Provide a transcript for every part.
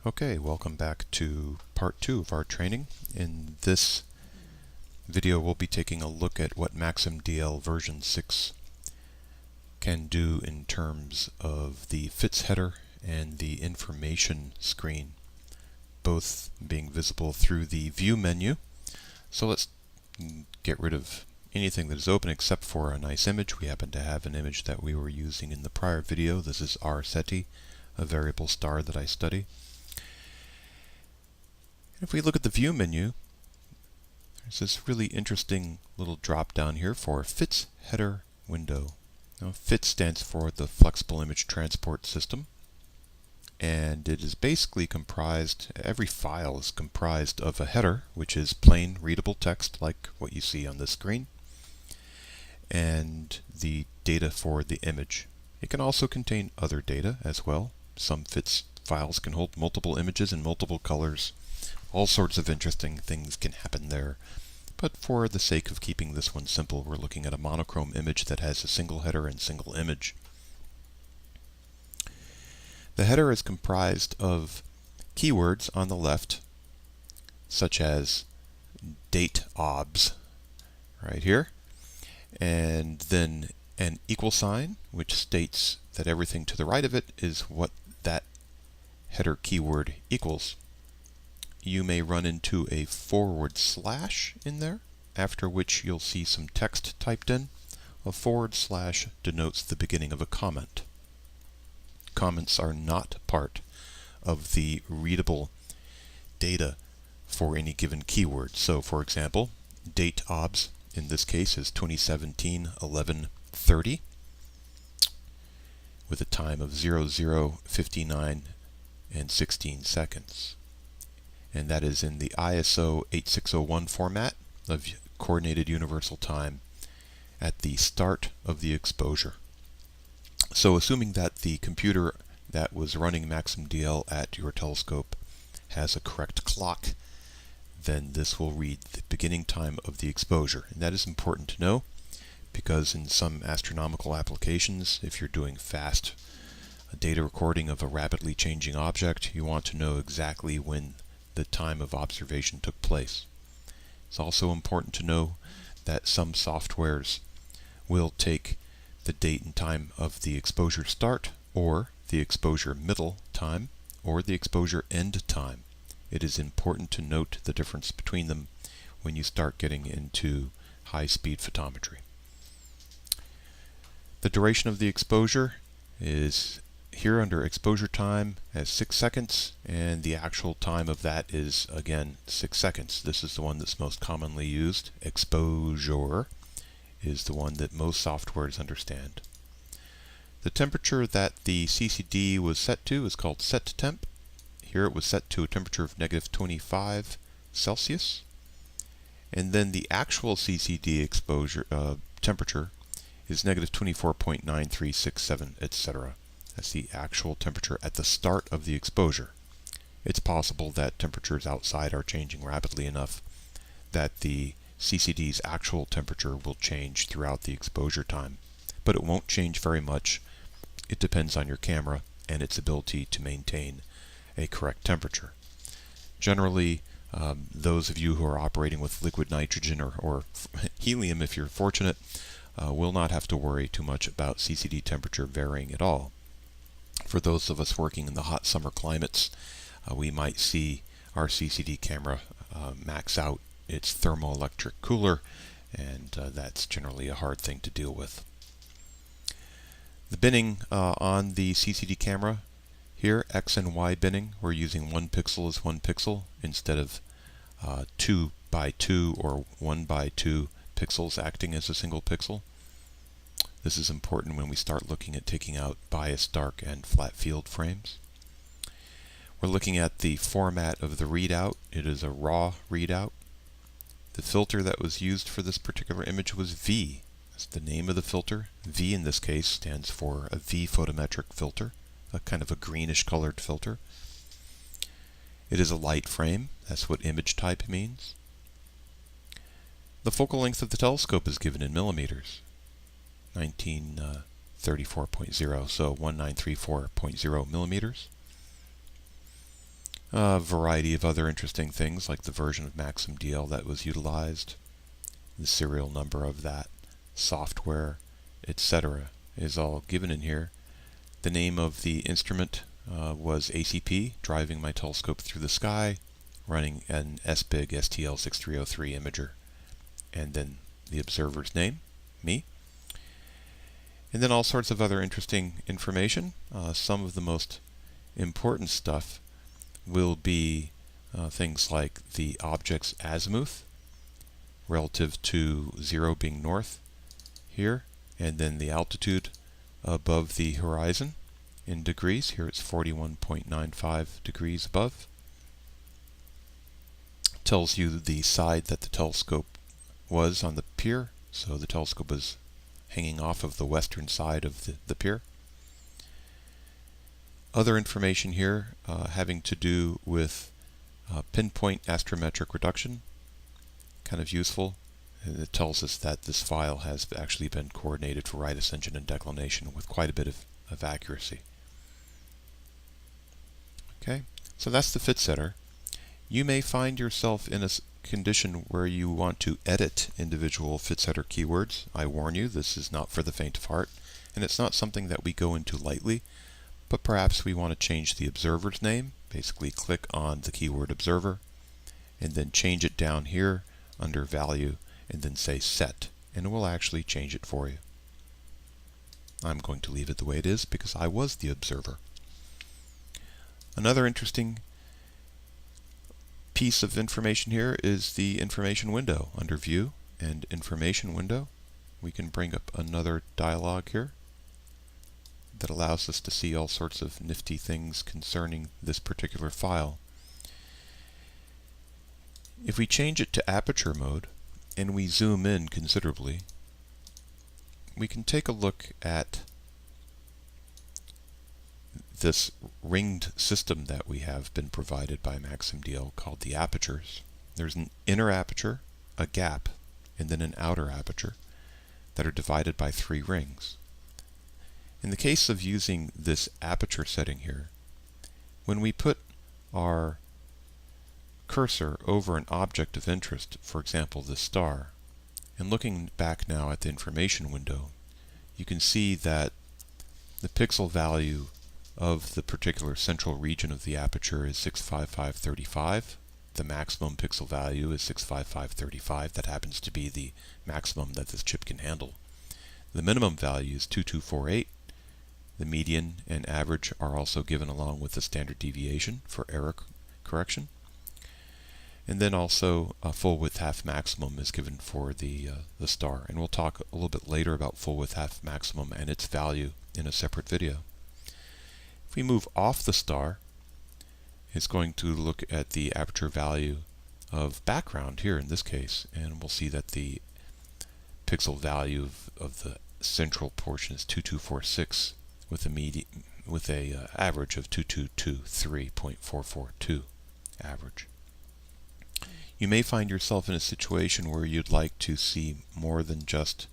Okay, welcome back to part 2 of our training. In this video we'll be taking a look at what MaxIm DL version 6 can do in terms of the FITS header and the information screen, both being visible through the view menu. So let's get rid of anything that is open except for a nice image. We happen to have an image that we were using in the prior video. This is R SETI, a variable star that I study. If we look at the view menu, there's this really interesting little drop down here for FITS header window. Now, FITS stands for the Flexible Image Transport System, and it is basically comprised, every file is comprised of a header, which is plain readable text like what you see on the screen, and the data for the image. It can also contain other data as well. Some FITS files can hold multiple images in multiple colors. All sorts of interesting things can happen there. But for the sake of keeping this one simple, we're looking at a monochrome image that has a single header and single image. The header is comprised of keywords on the left, such as date obs, right here, and then an equal sign, which states that everything to the right of it is what that header keyword equals. You may run into a / in there, after which you'll see some text typed in. A / denotes the beginning of a comment. Comments are not part of the readable data for any given keyword. So, for example, date obs in this case is 2017-11/30 with a time of 00:59 and 16 seconds. And that is in the ISO 8601 format of Coordinated Universal Time at the start of the exposure. So assuming that the computer that was running MaxIm DL at your telescope has a correct clock, then this will read the beginning time of the exposure. And that is important to know because in some astronomical applications, if you're doing fast data recording of a rapidly changing object, you want to know exactly when the time of observation took place. It's also important to know that some softwares will take the date and time of the exposure start, or the exposure middle time, or the exposure end time. It is important to note the difference between them when you start getting into high-speed photometry. The duration of the exposure is here under exposure time as 6 seconds, and the actual time of that is again 6 seconds. This is the one that's most commonly used. Exposure is the one that most softwares understand. The temperature that the CCD was set to is called set temp. Here it was set to a temperature of -25 Celsius, and then the actual CCD exposure temperature is -24.9367, etc. That's the actual temperature at the start of the exposure. It's possible that temperatures outside are changing rapidly enough that the CCD's actual temperature will change throughout the exposure time. But it won't change very much. It depends on your camera and its ability to maintain a correct temperature. Generally, those of you who are operating with liquid nitrogen or helium, if you're fortunate, will not have to worry too much about CCD temperature varying at all. For those of us working in the hot summer climates, we might see our CCD camera max out its thermoelectric cooler, and that's generally a hard thing to deal with. The binning on the CCD camera here, X and Y binning, we're using 1 pixel as 1 pixel instead of 2 by 2 or 1 by 2 pixels acting as a single pixel. This is important when we start looking at taking out bias dark and flat field frames. We're looking at the format of the readout. It is a raw readout. The filter that was used for this particular image was V. That's the name of the filter. V in this case stands for a V photometric filter, a kind of a greenish colored filter. It is a light frame. That's what image type means. The focal length of the telescope is given in millimeters. 1934.0, so 1934.0 millimeters. A variety of other interesting things like the version of MaxIm DL that was utilized, the serial number of that software, etc. is all given in here. The name of the instrument was ACP, driving my telescope through the sky, running an SBIG STL6303 imager, and then the observer's name, me. And then all sorts of other interesting information. Some of the most important stuff will be things like the object's azimuth relative to 0 being north here, and then the altitude above the horizon in degrees. Here it's 41.95 degrees above. Tells you the side that the telescope was on the pier, so the telescope was hanging off of the western side of the pier. Other information here having to do with pinpoint astrometric reduction, kind of useful. It tells us that this file has actually been coordinated for right ascension and declination with quite a bit of accuracy. Okay, so that's the fit setter. You may find yourself in a condition where you want to edit individual fit setter keywords. I warn you, this is not for the faint of heart, and it's not something that we go into lightly, but perhaps we want to change the observer's name. Basically click on the keyword observer and then change it down here under value and then say set, and it will actually change it for you. I'm going to leave it the way it is because I was the observer. Another interesting piece of information here is the information window. Under View and Information Window, we can bring up another dialog here that allows us to see all sorts of nifty things concerning this particular file. If we change it to aperture mode and we zoom in considerably, we can take a look at this ringed system that we have been provided by MaxIm DL called the apertures. There's an inner aperture, a gap, and then an outer aperture that are divided by 3 rings. In the case of using this aperture setting here, when we put our cursor over an object of interest, for example this star, and looking back now at the information window, you can see that the pixel value of the particular central region of the aperture is 65535. The maximum pixel value is 65535. That happens to be the maximum that this chip can handle. The minimum value is 2248. The median and average are also given along with the standard deviation for error correction. And then also a full width half maximum is given for the star. And we'll talk a little bit later about full width half maximum and its value in a separate video. If we move off the star, it's going to look at the aperture value of background here in this case, and we'll see that the pixel value of the central portion is 2246 with a average of 2223.442 average. You may find yourself in a situation where you'd like to see more than just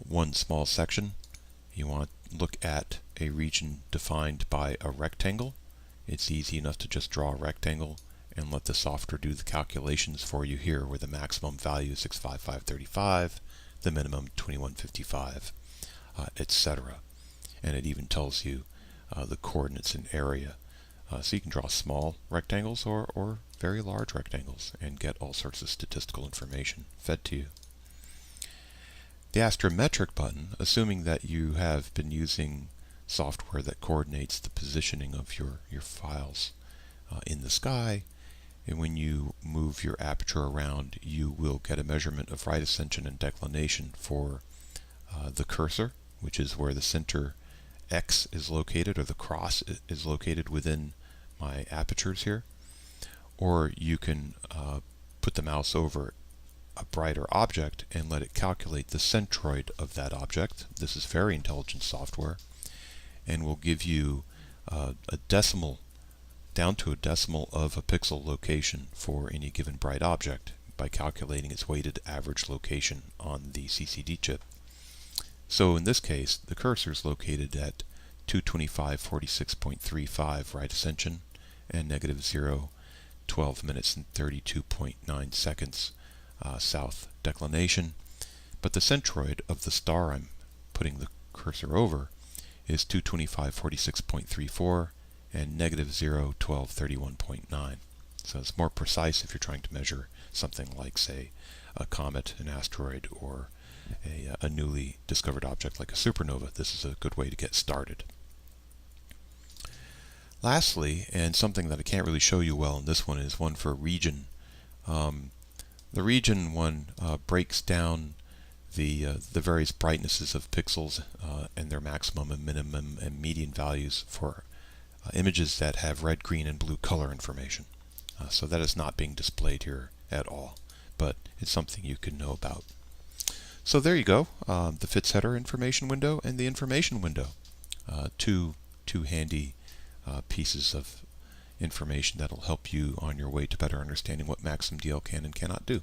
one small section. You want to look at a region defined by a rectangle. It's easy enough to just draw a rectangle and let the software do the calculations for you here, where the maximum value is 65535, the minimum 2155, etc. And it even tells you the coordinates and area. So you can draw small rectangles or very large rectangles and get all sorts of statistical information fed to you. The astrometric button, assuming that you have been using software that coordinates the positioning of your files in the sky, and when you move your aperture around, you will get a measurement of right ascension and declination for the cursor, which is where the center X is located, or the cross is located within my apertures here. Or you can put the mouse over a brighter object and let it calculate the centroid of that object. This is very intelligent software, and will give you a decimal, down to a decimal of a pixel location for any given bright object by calculating its weighted average location on the CCD chip. So in this case, the cursor is located at 225.46.35 right ascension, and negative 0, 12 minutes and 32.9 seconds south declination. But the centroid of the star I'm putting the cursor over is 225.46.34 and negative 0, 12, 31.9. So it's more precise if you're trying to measure something like, say, a comet, an asteroid, or a newly discovered object like a supernova. This is a good way to get started. Lastly, and something that I can't really show you well in this one, is one for region. The region one breaks down the various brightnesses of pixels and their maximum and minimum and median values for images that have red, green, and blue color information. So that is not being displayed here at all, but it's something you can know about. So there you go, the FITS header information window and the information window. Two handy pieces of information that will help you on your way to better understanding what MaxIM DL can and cannot do.